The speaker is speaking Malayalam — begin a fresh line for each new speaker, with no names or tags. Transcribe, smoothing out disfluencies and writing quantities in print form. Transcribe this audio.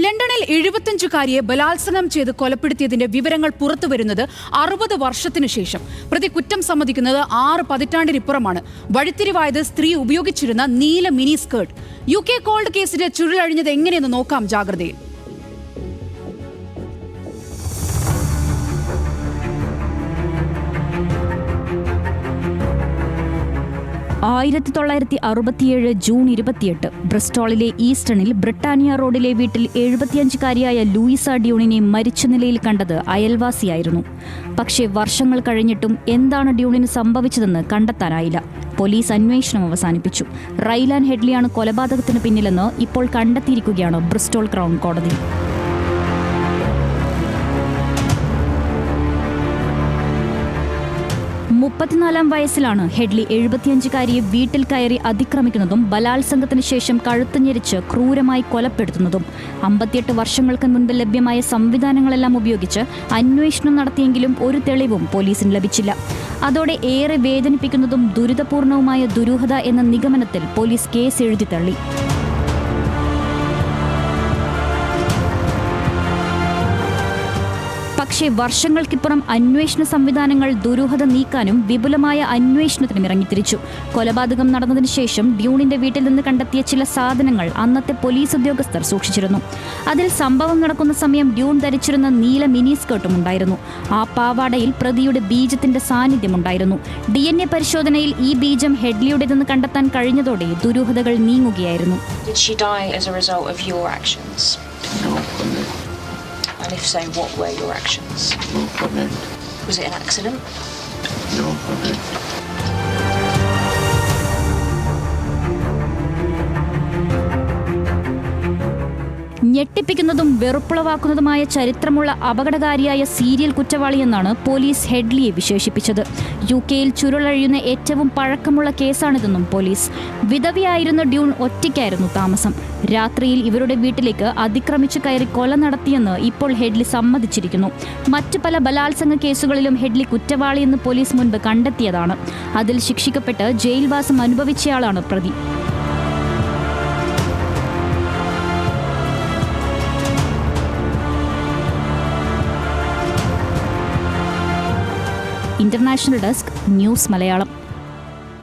ലണ്ടനിൽ 75-കാരിയെ ബലാത്സംഗം ചെയ്ത് കൊലപ്പെടുത്തിയതിന്റെ വിവരങ്ങൾ പുറത്തുവരുന്നത് 60 വർഷത്തിനു ശേഷം. പ്രതി കുറ്റം സമ്മതിക്കുന്നത് 6 പതിറ്റാണ്ടിനിപ്പുറമാണ്. വഴിത്തിരിവായത് സ്ത്രീ ഉപയോഗിച്ചിരുന്ന നീല മിനി സ്കേർട്ട്. UK കോൾഡ് കേസിന്റെ ചുരുളഴിഞ്ഞത് എങ്ങനെയെന്ന് നോക്കാം ജാഗ്രതയിൽ.
1967 ജൂൺ 28 ബ്രിസ്റ്റോളിലെ ഈസ്റ്റണിൽ ബ്രിട്ടാനിയ റോഡിലെ വീട്ടിൽ 75-കാരിയായ ലൂയിസ ഡ്യൂണിനെ മരിച്ച നിലയിൽ കണ്ടത് അയൽവാസിയായിരുന്നു. പക്ഷേ വർഷങ്ങൾ കഴിഞ്ഞിട്ടും എന്താണ് ഡ്യൂണിന് സംഭവിച്ചതെന്ന് കണ്ടെത്താനായില്ല. പോലീസ് അന്വേഷണം അവസാനിപ്പിച്ചു. റൈലാൻ ഹെഡ്ലിയാണ് കൊലപാതകത്തിന് പിന്നിലെന്ന് ഇപ്പോൾ കണ്ടെത്തിയിരിക്കുകയാണ് ബ്രിസ്റ്റോൾ ക്രൗൺ കോടതി. 34-ാം വയസ്സിലാണ് ഹെഡ്ലി 75-കാരിയെ വീട്ടിൽ കയറി അതിക്രമിക്കുന്നതും ബലാത്സംഗത്തിന് ശേഷം കഴുത്ത് ഞെരിച്ച് ക്രൂരമായി കൊലപ്പെടുത്തുന്നതും. 58 വർഷങ്ങൾക്ക് മുൻപ് ലഭ്യമായ സംവിധാനങ്ങളെല്ലാം ഉപയോഗിച്ച് അന്വേഷണം നടത്തിയെങ്കിലും ഒരു തെളിവും പോലീസിന് ലഭിച്ചില്ല. അതോടെ ഏറെ വേദനിപ്പിക്കുന്നതും ദുരിതപൂർണവുമായ ദുരൂഹത എന്ന നിഗമനത്തിൽ പോലീസ് കേസ് എഴുതി തള്ളി. പക്ഷേ വർഷങ്ങൾക്കിപ്പുറം അന്വേഷണ സംവിധാനങ്ങൾ ദുരൂഹത നീക്കാനും വിപുലമായ അന്വേഷണത്തിനും ഇറങ്ങിത്തിരിച്ചു. കൊലപാതകം നടന്നതിന് ശേഷം ഡ്യൂണിന്റെ വീട്ടിൽ നിന്ന് കണ്ടെത്തിയ ചില സാധനങ്ങൾ അന്നത്തെ പോലീസ് ഉദ്യോഗസ്ഥർ സൂക്ഷിച്ചിരുന്നു. അതിൽ സംഭവം നടക്കുന്ന സമയം ഡ്യൂൺ ധരിച്ചിരുന്ന നീല മിനി സ്കേർട്ടും ഉണ്ടായിരുന്നു. ആ പാവാടയിൽ പ്രതിയുടെ ബീജത്തിന്റെ സാന്നിധ്യമുണ്ടായിരുന്നു. DNA പരിശോധനയിൽ ഈ ബീജം ഹെഡ്ലിയുടേതെന്ന് കണ്ടെത്താൻ കഴിഞ്ഞതോടെ ദുരൂഹതകൾ നീങ്ങുകയായിരുന്നു.
And if so, what were your actions?
No comment.
Was it an accident?
No comment.
ഞെട്ടിപ്പിക്കുന്നതും വെറുപ്പുളവാക്കുന്നതുമായ ചരിത്രമുള്ള അപകടകാരിയായ സീരിയൽ കുറ്റവാളിയെന്നാണ് പോലീസ് ഹെഡ്ലിയെ വിശേഷിപ്പിച്ചത്. UK-യിൽ ചുരുളഴിയുന്ന ഏറ്റവും പഴക്കമുള്ള കേസാണിതെന്നും പോലീസ്. വിധവയായിരുന്ന ഡ്യൂൺ ഒറ്റയ്ക്കായിരുന്നു താമസം. രാത്രിയിൽ ഇവരുടെ വീട്ടിലേക്ക് അതിക്രമിച്ചു കയറി കൊല നടത്തിയെന്ന് ഇപ്പോൾ ഹെഡ്ലി സമ്മതിച്ചിരിക്കുന്നു. മറ്റു പല ബലാത്സംഗ കേസുകളിലും ഹെഡ്ലി കുറ്റവാളിയെന്ന് പോലീസ് മുൻപ് കണ്ടെത്തിയതാണ്. അതിൽ ശിക്ഷിക്കപ്പെട്ട് ജയിൽവാസം അനുഭവിച്ചയാളാണ് പ്രതി. International desk, news Malayalam.